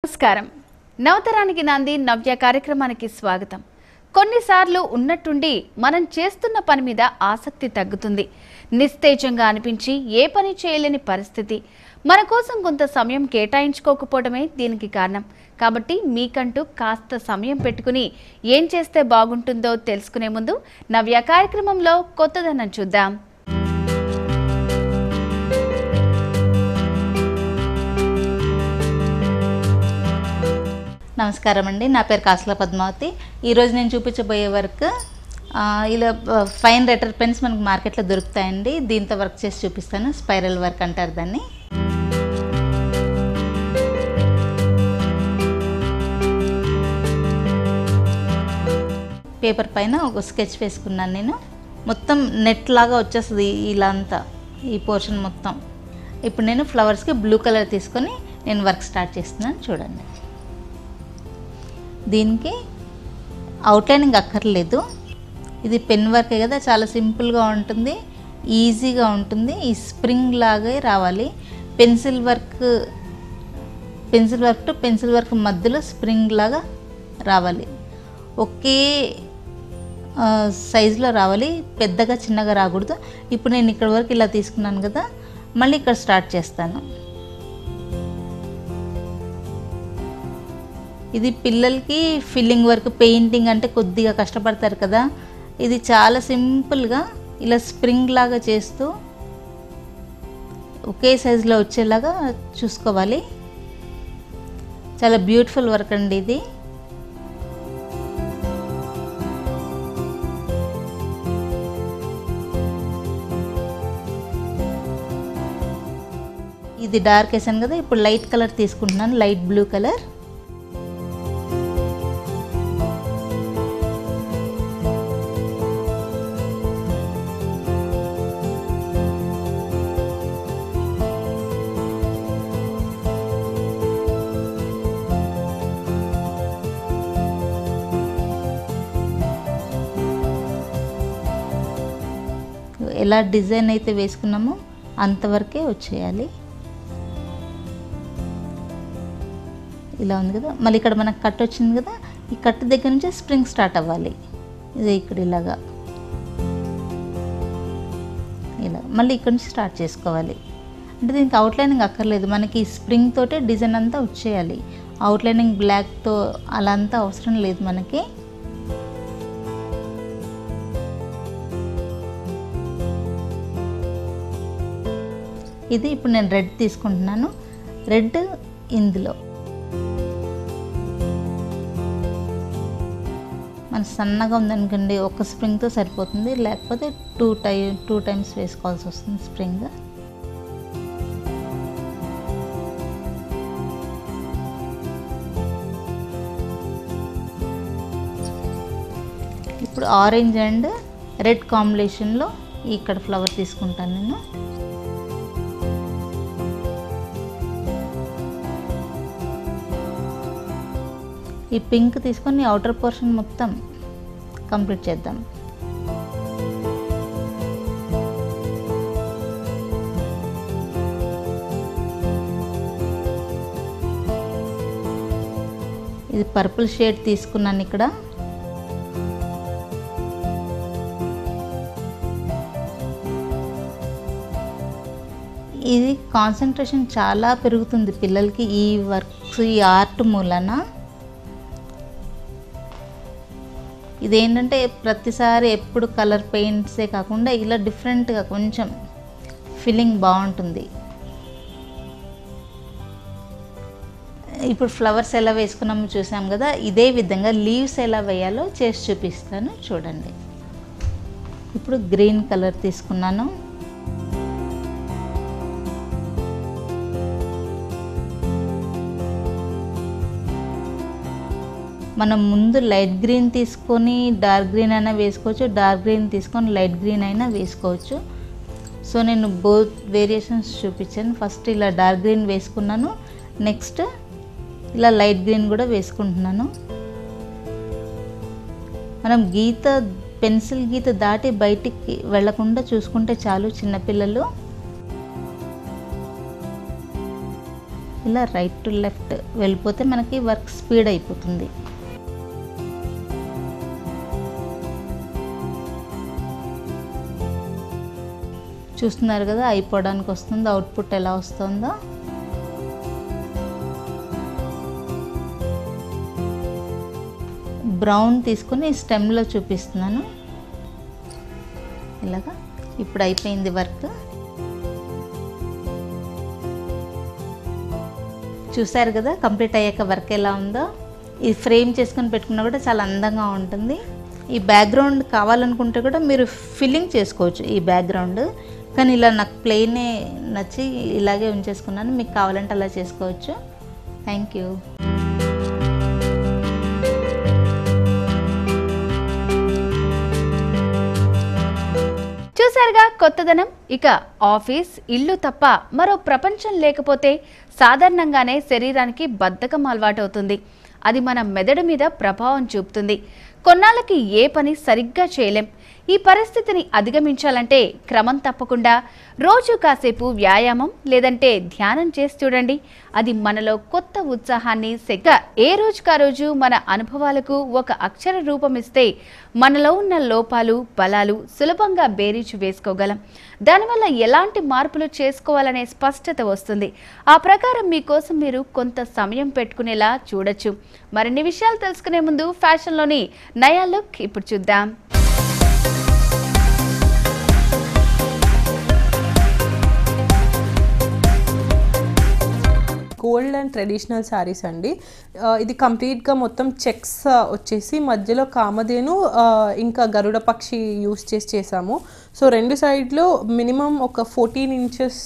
నమస్కారం. నవతరానికి నాంది నవ్య కార్యక్రమానికి స్వాగతం. కొన్నిసార్లు ఉన్నట్టుండి మనం చేస్తున్న పని మీద ఆసక్తి తగ్గుతుంది. నిస్తేజంగా అనిపించి ఏ పని చేయలేని పరిస్థితి. మన కోసం కొంత సమయం కేటాయించుకోకపోవడమే దీనికి కారణం. కాబట్టి మీకంటూ కాస్త సమయం పెట్టుకుని ఏం చేస్తే బాగుంటుందో తెలుసుకునే ముందు నవ్య కార్యక్రమంలో కొత్తదనం చూద్దాం. నమస్కారం అండి, నా పేరు కాసుల పద్మావతి. ఈరోజు నేను చూపించబోయే వర్క్ ఇలా ఫైన్ రెటర్ పెన్స్ మనకు మార్కెట్లో దొరుకుతాయండి. దీంతో వర్క్ చేసి చూపిస్తాను. స్పైరల్ వర్క్ అంటారు దాన్ని. పేపర్ పైన ఒక స్కెచ్ వేసుకున్నాను నేను. మొత్తం నెట్ లాగా వచ్చేస్తుంది ఇలా అంతా, ఈ పోర్షన్ మొత్తం. ఇప్పుడు నేను ఫ్లవర్స్కి బ్లూ కలర్ తీసుకొని నేను వర్క్ స్టార్ట్ చేస్తున్నాను. చూడండి, దీనికి అవుట్లైనింగ్ అక్కర్లేదు. ఇది పెన్ వర్కే కదా, చాలా సింపుల్గా ఉంటుంది, ఈజీగా ఉంటుంది. ఈ స్ప్రింగ్ లాగే రావాలి. Pencil work to pencil work మధ్యలో స్ప్రింగ్ లాగా రావాలి. ఒకే సైజులో రావాలి, పెద్దగా చిన్నగా రాకూడదు. ఇప్పుడు నేను ఇక్కడ వరకు ఇలా తీసుకున్నాను కదా, మళ్ళీ ఇక్కడ స్టార్ట్ చేస్తాను. ఇది పిల్లలకి ఫిల్లింగ్ వర్క్, పెయింటింగ్ అంటే కొద్దిగా కష్టపడతారు కదా. ఇది చాలా సింపుల్గా ఇలా స్ప్రింగ్ లాగా చేస్తూ ఒకే సైజులో వచ్చేలాగా చూసుకోవాలి. చాలా బ్యూటిఫుల్ వర్క్ అండి ఇది. ఇది డార్క్ వేసాను కదా, ఇప్పుడు లైట్ కలర్ తీసుకుంటున్నాను, లైట్ బ్లూ కలర్. ఎలా డిజైన్ అయితే వేసుకున్నామో అంతవరకే వచ్చేయాలి. ఇలా ఉంది కదా, మళ్ళీ ఇక్కడ మనకు కట్ వచ్చింది కదా, ఈ కట్ దగ్గర నుంచి స్ప్రింగ్ స్టార్ట్ అవ్వాలి. ఇది ఇక్కడ ఇలాగా ఇలా మళ్ళీ ఇక్కడ నుంచి స్టార్ట్ చేసుకోవాలి. అంటే దీనికి అవుట్లైనింగ్ అక్కర్లేదు, మనకి స్ప్రింగ్ తోటే డిజైన్ అంతా వచ్చేయాలి. అవుట్లైనింగ్ బ్లాక్తో అలా అంతా అవసరం లేదు మనకి. ఇది ఇప్పుడు నేను రెడ్ తీసుకుంటున్నాను. రెడ్ ఇందులో మన సన్నగా ఉందనుకోండి, ఒక స్ప్రింగ్తో సరిపోతుంది, లేకపోతే టూ టైమ్స్ వేసుకోవాల్సి వస్తుంది స్ప్రింగ్. ఇప్పుడు ఆరెంజ్ అండ్ రెడ్ కాంబినేషన్లో ఇక్కడ ఫ్లవర్ తీసుకుంటాను నేను. ఈ పింక్ తీసుకొని అవుటర్ పోర్షన్ మొత్తం కంప్లీట్ చేద్దాం. ఇది పర్పుల్ షేడ్ తీసుకున్నాను ఇక్కడ. ఇది కాన్సన్ట్రేషన్ చాలా పెరుగుతుంది పిల్లలకి ఈ వర్క్స్, ఈ ఆర్ట్ మూలన. ఇదేంటంటే ప్రతిసారి ఎప్పుడు కలర్ పెయింట్సే కాకుండా ఇలా డిఫరెంట్గా కొంచెం ఫీలింగ్ బాగుంటుంది. ఇప్పుడు ఫ్లవర్స్ ఎలా వేసుకున్నామో చూసాం కదా, ఇదే విధంగా లీవ్స్ ఎలా వేయాలో చేసి చూపిస్తాను చూడండి. ఇప్పుడు గ్రీన్ కలర్ తీసుకున్నాను. మనం ముందు లైట్ గ్రీన్ తీసుకొని డార్క్ గ్రీన్ అయినా వేసుకోవచ్చు, డార్క్ గ్రీన్ తీసుకొని లైట్ గ్రీన్ అయినా వేసుకోవచ్చు. సో నేను బోత్ వేరియేషన్స్ చూపించాను. ఫస్ట్ ఇలా డార్క్ గ్రీన్ వేసుకున్నాను, నెక్స్ట్ ఇలా లైట్ గ్రీన్ కూడా వేసుకుంటున్నాను. మనం పెన్సిల్ గీత దాటి బయటికి వెళ్లకుండా చూసుకుంటే చాలు చిన్నపిల్లలు. ఇలా రైట్ టు లెఫ్ట్ వెళ్ళిపోతే మనకి వర్క్ స్పీడ్ అయిపోతుంది. చూస్తున్నారు కదా అయిపోవడానికి వస్తుందో, అవుట్పుట్ ఎలా వస్తుందో. బ్రౌన్ తీసుకొని స్టెమ్లో చూపిస్తున్నాను. ఇలాగా ఇప్పుడు అయిపోయింది వర్క్. చూసారు కదా కంప్లీట్ అయ్యాక వర్క్ ఎలా ఉందో. ఇది ఫ్రేమ్ చేసుకొని పెట్టుకున్నా కూడా చాలా అందంగా ఉంటుంది. ఈ బ్యాక్గ్రౌండ్ కావాలనుకుంటే కూడా మీరు ఫిల్లింగ్ చేసుకోవచ్చు ఈ బ్యాక్గ్రౌండ్, కానీ ఇలా నాకు ప్లెయినే నచ్చి ఇలాగే ఉంచేసుకున్నాను. మీకు కావాలంటే అలా చేసుకోవచ్చు. Thank you. చూసారుగా కొత్తదనం. ఇక ఆఫీస్, ఇల్లు తప్ప మరో ప్రపంచం లేకపోతే సాధారణంగానే శరీరానికి బద్ధకం అలవాటవుతుంది. అది మన మెదడు మీద ప్రభావం చూపుతుంది. కొన్నాళ్ళకి ఏ పని సరిగ్గా చేయలేం. ఈ పరిస్థితిని అధిగమించాలంటే క్రమం తప్పకుండా రోజు కాసేపు వ్యాయామం లేదంటే ధ్యానం చేసి చూడండి. అది మనలో కొత్త ఉత్సాహాన్ని ఏ రోజుకా రోజు మన అనుభవాలకు ఒక అక్షర రూపం ఇస్తే మనలో ఉన్న లోపాలు బలాలు సులభంగా బేరీజు వేసుకోగలం. దానివల్ల ఎలాంటి మార్పులు చేసుకోవాలనే స్పష్టత వస్తుంది. ఆ ప్రకారం మీకోసం మీరు కొంత సమయం పెట్టుకునేలా చూడొచ్చు. మరిన్ని విషయాలు తెలుసుకునే ముందు ఫ్యాషన్లోని నయా లుక్ ఇప్పుడు చూద్దాం. గోల్డ్ అండ్ ట్రెడిషనల్ శారీస్ అండి. ఇది కంప్లీట్గా మొత్తం చెక్స్ వచ్చేసి మధ్యలో కామధేను ఇంకా గరుడ పక్షి యూస్ చేసాము. సో రెండు సైడ్లో మినిమం ఒక 14 ఇంచెస్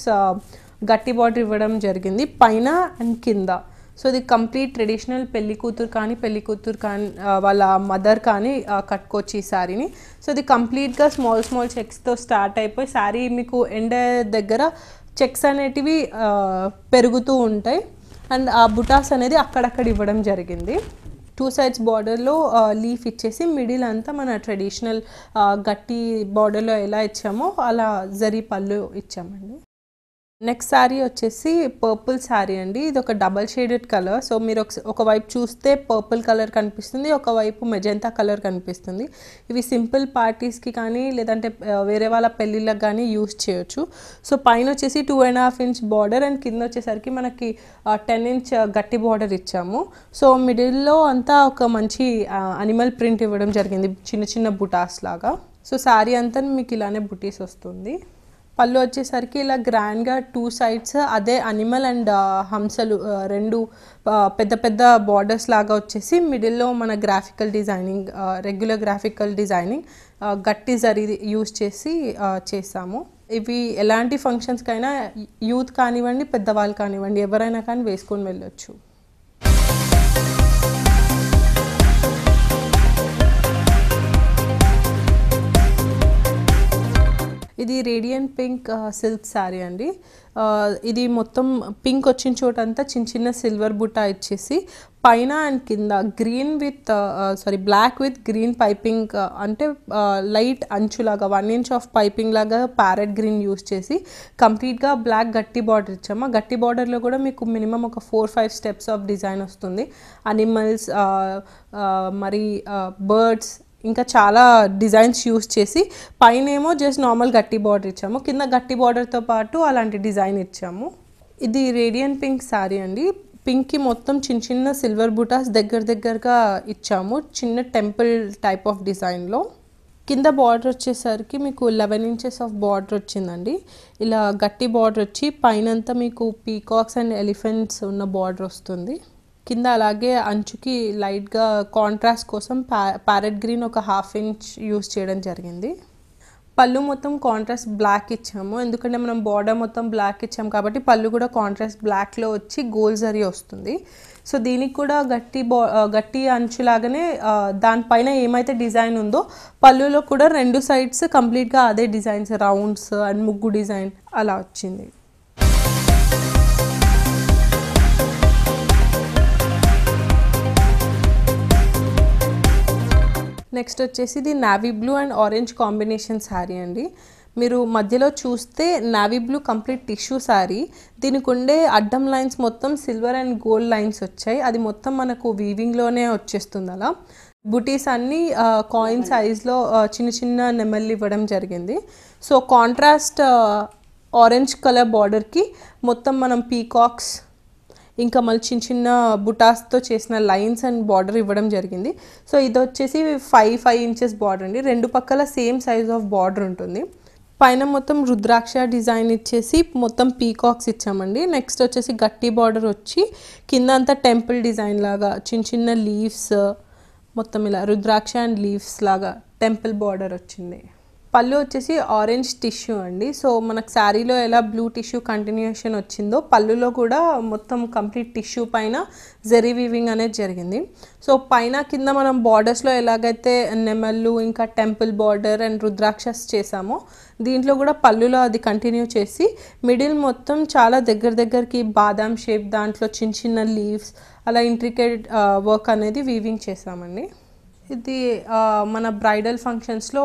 గట్టి బార్డర్ ఇవ్వడం జరిగింది, పైన అండ్ కింద. సో ఇది కంప్లీట్ ట్రెడిషనల్ పెళ్లి కూతురు కానీ వాళ్ళ మదర్ కానీ కట్టుకోవచ్చు ఈ శారీని. సో ఇది కంప్లీట్గా స్మాల్ చెక్స్తో స్టార్ట్ అయిపోయి శారీ మీకు ఎండ్ దగ్గర చెక్స్ అనేటివి పెరుగుతూ ఉంటాయి అండ్ ఆ బుటాస్ అనేది అక్కడక్కడ ఇవ్వడం జరిగింది. 2 sides బార్డర్లో లీఫ్ ఇచ్చేసి మిడిల్ అంతా మన ట్రెడిషనల్ గట్టి బార్డర్లో ఎలా ఇచ్చామో అలా జరీ పళ్ళు ఇచ్చామండి. నెక్స్ట్ శారీ వచ్చేసి పర్పుల్ శారీ అండి. ఇది ఒక డబల్ షేడెడ్ కలర్. సో మీరు ఒకవైపు చూస్తే పర్పుల్ కలర్ కనిపిస్తుంది, ఒకవైపు మెజెంతా కలర్ కనిపిస్తుంది. ఇవి సింపుల్ పార్టీస్కి కానీ లేదంటే వేరే వాళ్ళ పెళ్ళిళ్ళకి కానీ యూస్ చేయొచ్చు. సో పైన వచ్చేసి 2.5 inch బార్డర్ అండ్ కింద వచ్చేసరికి మనకి 10 inch గట్టి బార్డర్ ఇచ్చాము. సో మిడిల్లో అంతా ఒక మంచి అనిమల్ ప్రింట్ ఇవ్వడం జరిగింది, చిన్న బుటాస్ లాగా. సో శారీ అంతా మీకు ఇలానే బుటీస్ వస్తుంది. పళ్ళు వచ్చేసరికి ఇలా గ్రాండ్గా 2 sides అదే అనిమల్ అండ్ హంసలు రెండు పెద్ద బార్డర్స్ లాగా వచ్చేసి మిడిల్లో మన graphical designing, regular graphical designing గట్టి జరీ యూస్ చేసాము. ఇవి ఎలాంటి ఫంక్షన్స్కైనా యూత్ కానివ్వండి పెద్దవాళ్ళు కానివ్వండి ఎవరైనా కానీ వేసుకొని వెళ్ళొచ్చు. ఇది రేడియంట్ పింక్ సిల్క్ శారీ అండి. ఇది మొత్తం పింక్ వచ్చిన చోటంతా చిన్న సిల్వర్ బుట్ట ఇచ్చేసి పైన అండ్ కింద బ్లాక్ విత్ గ్రీన్ పైపింగ్, అంటే లైట్ అంచులాగా 1 inch ఆఫ్ పైపింగ్ లాగా ప్యారెట్ గ్రీన్ యూస్ చేసి కంప్లీట్గా బ్లాక్ గట్టి బార్డర్ ఇచ్చాము. గట్టి బార్డర్లో కూడా మీకు మినిమం ఒక 4-5 steps ఆఫ్ డిజైన్ వస్తుంది. అనిమల్స్, మరి బర్డ్స్, ఇంకా చాలా డిజైన్స్ యూస్ చేసి పైన ఏమో జస్ట్ నార్మల్ గట్టి బార్డర్ ఇచ్చాము, కింద గట్టి బార్డర్తో పాటు అలాంటి డిజైన్ ఇచ్చాము. ఇది రేడియంట్ పింక్ శారీ అండి. పింక్కి మొత్తం చిన్న సిల్వర్ బుటాస్ దగ్గరగా ఇచ్చాము, చిన్న టెంపుల్ టైప్ ఆఫ్ డిజైన్లో. కింద బార్డర్ వచ్చేసరికి మీకు 11 inches ఆఫ్ బార్డర్ వచ్చిందండి. ఇలా గట్టి బార్డర్ వచ్చి పైనంతా మీకు పీకాక్స్ అండ్ ఎలిఫెంట్స్ ఉన్న బార్డర్ వస్తుంది. కింద అలాగే అంచుకి లైట్గా కాంట్రాస్ట్ కోసం ప్యారెట్ గ్రీన్ ఒక 1/2 inch యూస్ చేయడం జరిగింది. పళ్ళు మొత్తం కాంట్రాస్ట్ బ్లాక్ ఇచ్చాము, ఎందుకంటే మనం బార్డర్ మొత్తం బ్లాక్ ఇచ్చాము కాబట్టి పళ్ళు కూడా కాంట్రాస్ట్ బ్లాక్లో వచ్చి గోల్డ్ జరీ వస్తుంది. సో దీనికి కూడా గట్టి అంచులాగానే దానిపైన ఏమైతే డిజైన్ ఉందో పళ్ళులో కూడా 2 sides కంప్లీట్గా అదే డిజైన్స్, రౌండ్స్ అండ్ ముగ్గు డిజైన్ అలా వచ్చింది. నెక్స్ట్ వచ్చేసి ఇది navy blue and orange combination sari అండి. మీరు మధ్యలో చూస్తే navy blue complete tissue sari, దీనికి ఉండే అడ్డం లైన్స్ మొత్తం సిల్వర్ అండ్ గోల్డ్ లైన్స్ వచ్చాయి. అది మొత్తం మనకు వీవింగ్లోనే వచ్చేస్తుంది. అలా బుటీస్ అన్నీ కాయిన్ సైజ్లో చిన్న చిన్న నెమళ్ళు ఇవ్వడం జరిగింది. సో కాంట్రాస్ట్ ఆరెంజ్ కలర్ బార్డర్కి మొత్తం మనం పీకాక్స్ ఇంకా మళ్ళీ చిన్న చిన్న బుటాస్తో చేసిన లైన్స్ అండ్ బార్డర్ ఇవ్వడం జరిగింది. సో ఇది వచ్చేసి 5 ఇంచెస్ బార్డర్ అండి. రెండు పక్కల సేమ్ సైజ్ ఆఫ్ బార్డర్ ఉంటుంది. పైన మొత్తం రుద్రాక్ష డిజైన్ ఇచ్చేసి మొత్తం పీకాక్స్ ఇచ్చామండి. నెక్స్ట్ వచ్చేసి గట్టి బార్డర్ వచ్చి కింద అంతా టెంపుల్ డిజైన్ లాగా చిన్న చిన్న లీవ్స్ మొత్తం ఇలా రుద్రాక్ష అండ్ లీవ్స్ లాగా టెంపుల్ బార్డర్ వచ్చింది. పళ్ళు వచ్చేసి ఆరెంజ్ టిష్యూ అండి. సో మనకు శారీలో ఎలా బ్లూ టిష్యూ కంటిన్యూషన్ వచ్చిందో పళ్ళులో కూడా మొత్తం కంప్లీట్ టిష్యూ పైన జరీ వీవింగ్ అనేది జరిగింది. సో పైన కింద మనం బార్డర్స్లో ఎలాగైతే నెమళ్ళు ఇంకా టెంపుల్ బార్డర్ అండ్ రుద్రాక్షస్ చేసామో దీంట్లో కూడా పళ్ళులో అది కంటిన్యూ చేసి మిడిల్ మొత్తం చాలా దగ్గరికి బాదాం షేప్, దాంట్లో చిన్న చిన్న లీవ్స్ అలా ఇంట్రికేట్ వర్క్ అనేది వీవింగ్ చేసామండి. ఇది మన బ్రైడల్ ఫంక్షన్స్లో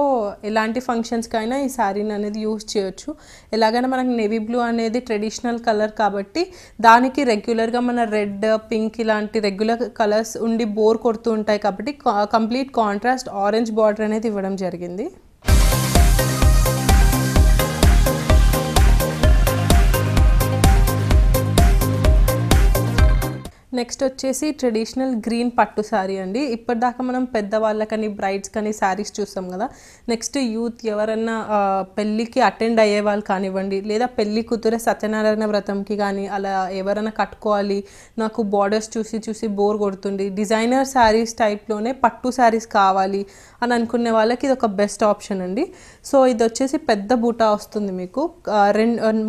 ఎలాంటి ఫంక్షన్స్కైనా ఈ శారీని అనేది యూజ్ చేయొచ్చు. ఎలాగైనా మనకి నేవీ బ్లూ అనేది ట్రెడిషనల్ కలర్ కాబట్టి దానికి రెగ్యులర్గా మన రెడ్, పింక్ ఇలాంటి రెగ్యులర్ కలర్స్ ఉండి బోర్ కొడుతూ ఉంటాయి కాబట్టి కంప్లీట్ కాంట్రాస్ట్ ఆరెంజ్ బార్డర్ అనేది ఇవ్వడం జరిగింది. నెక్స్ట్ వచ్చేసి ట్రెడిషనల్ గ్రీన్ పట్టు శారీ అండి. ఇప్పటిదాకా మనం పెద్దవాళ్ళకని బ్రైడ్స్ కానీ శారీస్ చూస్తాం కదా. నెక్స్ట్ యూత్ ఎవరన్నా పెళ్ళికి అటెండ్ అయ్యే వాళ్ళు కానివ్వండి, లేదా పెళ్ళి కూతురే సత్యనారాయణ వ్రతంకి కానీ అలా ఎవరైనా కట్టుకోవాలి, నాకు బార్డర్స్ చూసి బోర్ కొడుతుంది, డిజైనర్ శారీస్ టైప్లోనే పట్టు శారీస్ కావాలి అని అనుకునే వాళ్ళకి ఇది ఒక బెస్ట్ ఆప్షన్ అండి. సో ఇది వచ్చేసి పెద్ద బుటా వస్తుంది మీకు,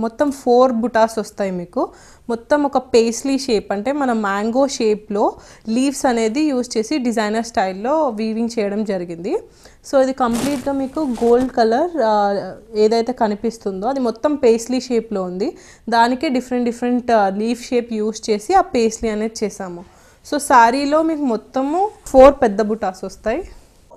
మొత్తం 4 బుటాస్ వస్తాయి మీకు. మొత్తం ఒక పేస్లీ షేప్ అంటే మన మ్యాంగో షేప్లో లీవ్స్ అనేది యూజ్ చేసి డిజైనర్ స్టైల్లో వీవింగ్ చేయడం జరిగింది. సో ఇది కంప్లీట్గా మీకు గోల్డ్ కలర్ ఏదైతే కనిపిస్తుందో అది మొత్తం పేస్లీ షేప్లో ఉంది. దానికి డిఫరెంట్ లీఫ్ షేప్ యూజ్ చేసి ఆ పేస్లీ అనేది చేసాము. సో శారీలో మీకు మొత్తము 4 పెద్ద బుటాస్ వస్తాయి.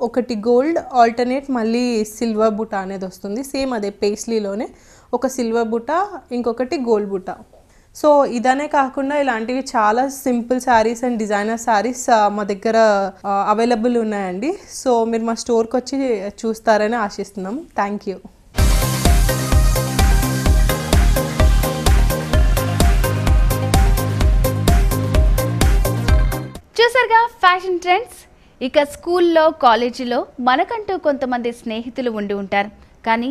ఒకటి గోల్డ్, ఆల్టర్నేట్ మళ్ళీ సిల్వర్ బుటా అనేది వస్తుంది. సేమ్ అదే పేస్లీలోనే ఒక సిల్వర్ బుటా, ఇంకొకటి గోల్డ్ బుటా. సో ఇదనే కాకుండా ఇలాంటివి చాలా simple saris and designer saris మా దగ్గర అవైలబుల్ ఉన్నాయండి. సో మీరు మా స్టోర్కి వచ్చి చూస్తారని ఆశిస్తున్నాం. Thank you. చూసారుగా ఫ్యాషన్ ట్రెండ్స్. ఇక స్కూల్లో, కాలేజీలో మనకంటూ కొంతమంది స్నేహితులు ఉండి ఉంటారు. కానీ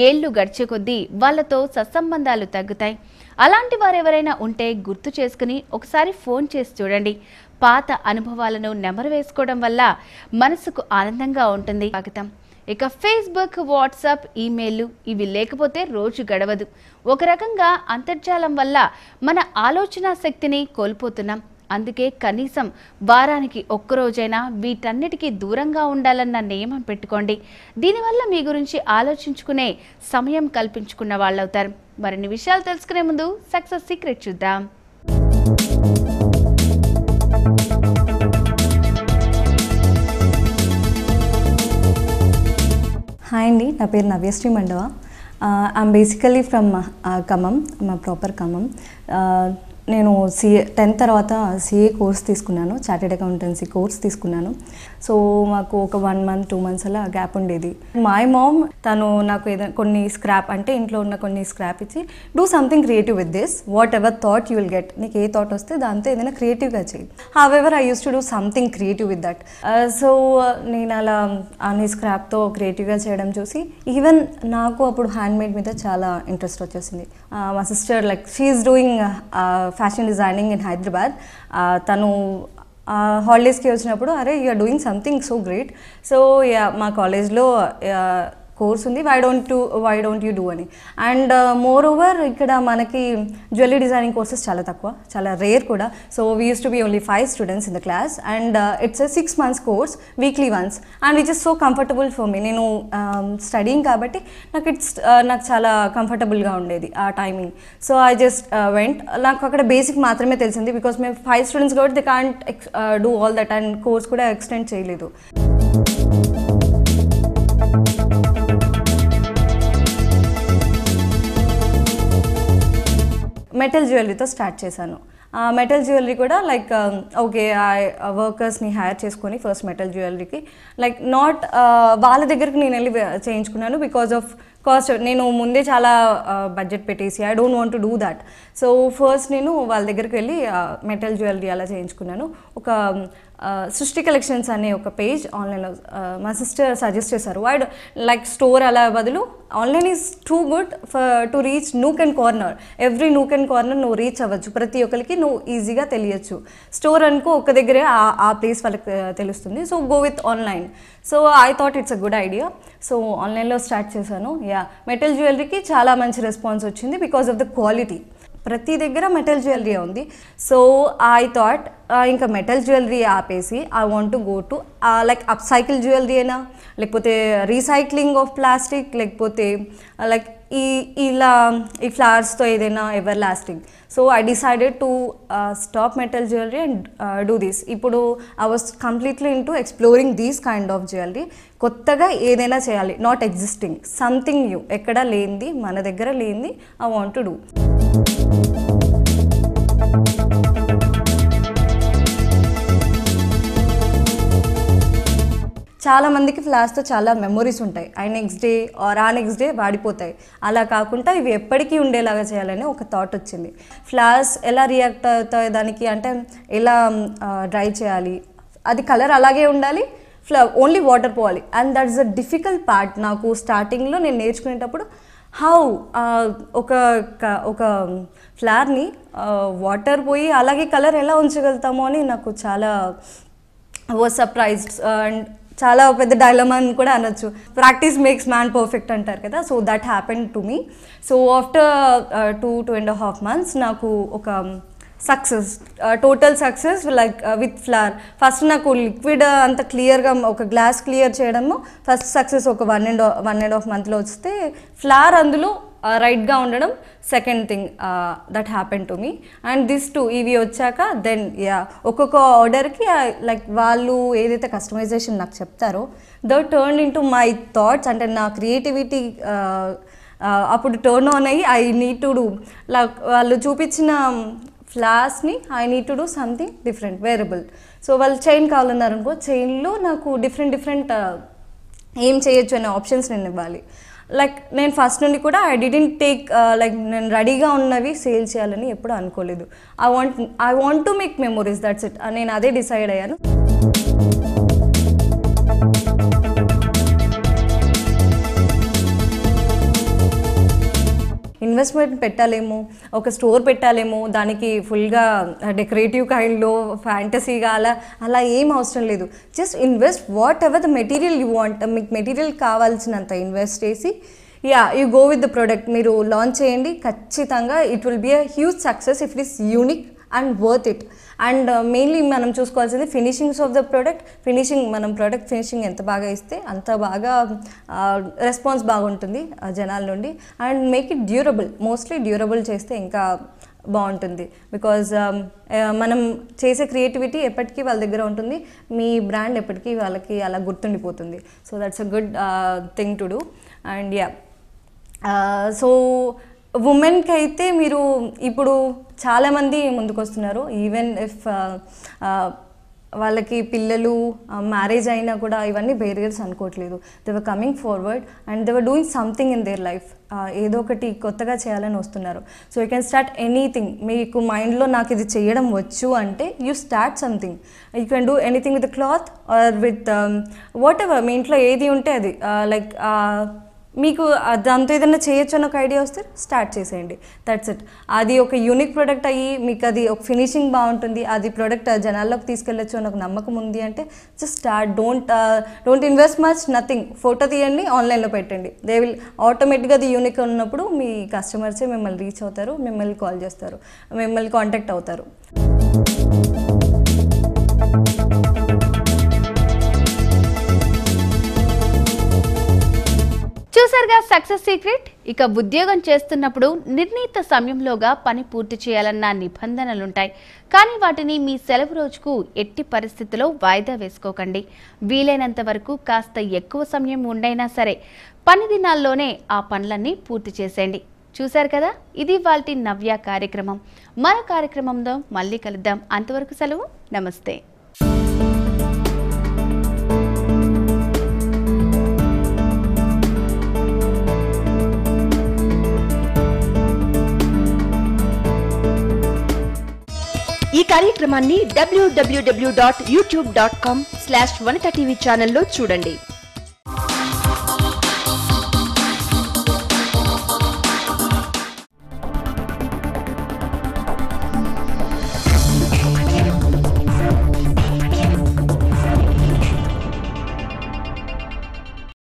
ఏళ్ళు గడిచే కొద్దీ వాళ్ళతో సత్సంబంధాలు తగ్గుతాయి. అలాంటి వారెవరైనా ఉంటే గుర్తు చేసుకుని ఒకసారి ఫోన్ చేసి చూడండి. పాత అనుభవాలను నెమరు వేసుకోవడం వల్ల మనసుకు ఆనందంగా ఉంటుంది. స్వాగతం. ఇక ఫేస్బుక్, వాట్సాప్, ఈమెయిల్ ఇవి లేకపోతే రోజు గడవదు. ఒక రకంగా అంతర్జాలం వల్ల మన ఆలోచన శక్తిని కోల్పోతున్నాం. అందుకే కనీసం వారానికి ఒక్కరోజైనా వీటన్నిటికీ దూరంగా ఉండాలన్న నియమం పెట్టుకోండి. దీనివల్ల మీ గురించి ఆలోచించుకునే సమయం కల్పించుకున్న వాళ్ళవుతారు. మరిన్ని విషయాలు తెలుసుకునే ముందు సక్సెస్ సీక్రెట్ చూద్దాం. హాయ్ అండి, నా పేరు Navyasri Mandava. I'm basically from Khammam, మా ప్రాపర్ ఖమ్మం. నేను 10th తర్వాత సిఏ కోర్స్ తీసుకున్నాను, చార్టెడ్ అకౌంటెన్సీ కోర్స్ తీసుకున్నాను. సో మాకు ఒక 1 month 2 months అలా గ్యాప్ ఉండేది. మై మామ్ తను నాకు ఏదైనా కొన్ని స్క్రాప్ అంటే ఇంట్లో ఉన్న కొన్ని స్క్రాప్ ఇచ్చి do something creative with this, what ever thought you will get. నీకు ఏ థాట్ వస్తే దాంతో ఏదైనా క్రియేటివ్గా చేయి. However I use to do something creative with that. So నేను అలా అన్ని స్క్రాప్తో క్రియేటివ్గా చేయడం చూసి ఈవెన్ నాకు అప్పుడు హ్యాండ్మేడ్ మీద చాలా ఇంట్రెస్ట్ వచ్చేసింది. మా sister like she is doing fashion designing in Hyderabad. తను హాలిడేస్కి వచ్చినప్పుడు అరే you are doing something so great, so మా కాలేజ్లో కోర్స్ ఉంది, వై డోంట్ యూ డూ అని. అండ్ మోర్ ఓవర్ ఇక్కడ మనకి జ్యువెలరీ డిజైనింగ్ కోర్సెస్ చాలా తక్కువ, చాలా రేర్ కూడా. So we use to be only 5 students in the class and it's a 6 months course, weekly once, and which is so comfortable for me. నేను studying కాబట్టి నాకు చాలా కంఫర్టబుల్గా ఉండేది ఆ timing. So I just went. నాకు అక్కడ బేసిక్ మాత్రమే తెలిసింది, బికాస్ మేము 5 students కాబట్టి they can't do all that, and course కూడా ఎక్స్టెండ్ చేయలేదు. మెటల్ జ్యువెలరీతో స్టార్ట్ చేశాను. మెటల్ జ్యువెలరీ కూడా లైక్ ఓకే వర్కర్స్ని హైర్ చేసుకొని ఫస్ట్ మెటల్ జ్యువెలరీకి లైక్ నాట్ వాళ్ళ దగ్గరికి నేను వెళ్ళి చేయించుకున్నాను బికాజ్ ఆఫ్ కాస్ట్. నేను ముందే చాలా బడ్జెట్ పెట్టేసి I don't want to do that. So first నేను వాళ్ళ దగ్గరికి వెళ్ళి మెటల్ జ్యువెలరీ అలా చేయించుకున్నాను. ఒక సృష్టి కలెక్షన్స్ అనే ఒక పేజ్ ఆన్లైన్లో మా సిస్టర్ సజెస్ట్ చేశారు. వైడ్ లైక్ స్టోర్ అలా బదులు online is too good to reach nook and corner. Every nook and corner నువ్వు రీచ్ అవ్వచ్చు, ప్రతి ఒక్కరికి నువ్వు ఈజీగా తెలియచ్చు. స్టోర్ అనుకో ఒక దగ్గరే ఆ ప్లేస్ వాళ్ళకి తెలుస్తుంది. So go with online. So I thought it's a good idea. So ఆన్లైన్లో స్టార్ట్ చేశాను. మెటల్ జ్యువెలరీకి చాలా మంచి రెస్పాన్స్ వచ్చింది బికాస్ ఆఫ్ ద క్వాలిటీ. ప్రతి దగ్గర మెటల్ జ్యువెలరీ ఉంది. సో ఐ థాట్ ఇంకా మెటల్ జ్యువెలరీ ఆపేసి I want to go to like upcycle jewellery అయినా, లేకపోతే రీసైక్లింగ్ ఆఫ్ ప్లాస్టిక్, లేకపోతే లైక్ ఈ ఫ్లవర్స్తో ఏదైనా everlasting. So I decided to stop metal jewellery and do this. ఇప్పుడు I was completely into exploring these kind of jewellery. కొత్తగా ఏదైనా చేయాలి, నాట్ ఎగ్జిస్టింగ్, సంథింగ్ న్యూ, ఎక్కడ లేనిది, మన దగ్గర లేనిది ఐ వాంట్ టు డూ. చాలామందికి ఫ్లాస్తో చాలా మెమొరీస్ ఉంటాయి. Next day or next day వాడిపోతాయి. అలా కాకుండా ఇవి ఎప్పటికీ ఉండేలాగా చేయాలని ఒక థాట్ వచ్చింది. ఫ్లాస్ ఎలా రియాక్ట్ అవుతాయి దానికి అంటే ఎలా డ్రై చేయాలి, అది కలర్ అలాగే ఉండాలి, ఓన్లీ వాటర్ పోవాలి. And that is the difficult part. నాకు స్టార్టింగ్లో నేను నేర్చుకునేటప్పుడు హౌ ఒక ఫ్లవర్ని వాటర్ పోయి అలాగే కలర్ ఎలా ఉంచగలుగుతామో అని నాకు చాలా సర్ప్రైజ్డ్ అండ్ చాలా పెద్ద డైలమా అని కూడా అనొచ్చు. ప్రాక్టీస్ మేక్స్ మ్యాన్ పర్ఫెక్ట్ అంటారు కదా. So that happen to me. So after 2.5 months నాకు ఒక success, total success like with flower. First నాకు లిక్విడ్ అంత క్లియర్గా ఒక గ్లాస్ క్లియర్ చేయడము ఫస్ట్ సక్సెస్ ఒక 1.5 monthsలో వస్తే ఫ్లవర్ అందులో రైట్గా ఉండడం second thing that happen to me. And this two ఇవి వచ్చాక దెన్ ఒక్కొక్క ఆర్డర్కి లైక్ వాళ్ళు ఏదైతే కస్టమైజేషన్ నాకు చెప్తారో that turn into my thoughts. అంటే నా క్రియేటివిటీ అప్పుడు టర్న్ ఆన్ అయ్యి I need to do like వాళ్ళు చూపించిన ఫ్లాస్ని I need to do something different wearable. So వాళ్ళు చైన్ కావాలన్నారు అనుకో, చైన్లో నాకు డిఫరెంట్ ఏం చేయొచ్చు అనే ఆప్షన్స్ నేను ఇవ్వాలి. లైక్ నేను ఫస్ట్ నుండి కూడా ఐ డిడెంట్ టేక్ లైక్ నేను రెడీగా ఉన్నవి సేల్ చేయాలని ఎప్పుడు అనుకోలేదు. I want to make memories, that's it. నేను అదే డిసైడ్ అయ్యాను. ఇన్వెస్ట్మెంట్ పెట్టాలేమో, ఒక స్టోర్ పెట్టాలేమో, దానికి ఫుల్గా డెకరేటివ్ కైండ్లో ఫ్యాంటసీగా అలా ఏం అవసరం లేదు. Just invest whatever the material you want. మీకు మెటీరియల్ కావాల్సినంత ఇన్వెస్ట్ చేసి you go with the product. మీరు లాంచ్ చేయండి, ఖచ్చితంగా it will be a huge success if it is unique and worth it. And mainly మనం చూసుకోవాల్సింది finishings of the product. మనం product finishing ఎంత బాగా ఇస్తే అంత బాగా రెస్పాన్స్ బాగుంటుంది జనాల నుండి. And make it durable, mostly durable చేస్తే ఇంకా బాగుంటుంది. బికాజ్ మనం చేసే క్రియేటివిటీ ఎప్పటికీ వాళ్ళ దగ్గర ఉంటుంది, మీ బ్రాండ్ ఎప్పటికీ వాళ్ళకి అలా గుర్తుండిపోతుంది. So that's a good thing to do. And so ఉమెన్కి అయితే మీరు ఇప్పుడు చాలామంది ముందుకు వస్తున్నారు. ఈవెన్ ఇఫ్ వాళ్ళకి పిల్లలు మ్యారేజ్ అయినా కూడా ఇవన్నీ బేరియర్స్ అనుకోవట్లేదు. They were coming forward and they were doing something in their life. ఏదో ఒకటి కొత్తగా చేయాలని వస్తున్నారు. So you can start anything. మీకు మైండ్లో నాకు ఇది చేయడం వచ్చు అంటే you start something. You can do anything with cloth or with whatever. మీ ఇంట్లో ఏది ఉంటే అది లైక్ మీకు దాంతో ఏదైనా చేయొచ్చు అని ఒక ఐడియా వస్తే స్టార్ట్ చేసేయండి. That's it. అది ఒక యూనిక్ ప్రోడక్ట్ అయ్యి మీకు అది ఒక ఫినిషింగ్ బాగుంటుంది, అది ప్రోడక్ట్ జనాల్లోకి తీసుకెళ్ళచ్చు అని ఒక నమ్మకం ఉంది అంటే just start. Don't invest much, nothing. Photo తీయండి, ఆన్లైన్లో పెట్టండి. దే విల్ ఆటోమేటిక్గా అది యూనిక్ ఉన్నప్పుడు మీ కస్టమర్సే మిమ్మల్ని రీచ్ అవుతారు, మిమ్మల్ని కాల్ చేస్తారు, మిమ్మల్ని కాంటాక్ట్ అవుతారు. చూసారుగా సక్సెస్ సీక్రెట్. ఇక ఉద్యోగం చేస్తున్నప్పుడు నిర్ణీత సమయంలోగా పని పూర్తి చేయాలన్న నిబంధనలుంటాయి. కానీ వాటిని మీ సెలవు రోజుకు ఎట్టి పరిస్థితిలో వాయిదా వేసుకోకండి. వీలైనంత వరకు కాస్త ఎక్కువ సమయం ఉండైనా సరే పని దినాల్లోనే ఆ పనులన్నీ పూర్తి చేసేయండి. చూశారు కదా, ఇది ఇవాల్టి నవ్య కార్యక్రమం. మరో కార్యక్రమంలో మళ్ళీ కలుద్దాం. అంతవరకు సెలవు. నమస్తే. ఈ కార్యక్రమాన్ని www.youtube.com/vanitha TV ఛానల్లో చూడండి.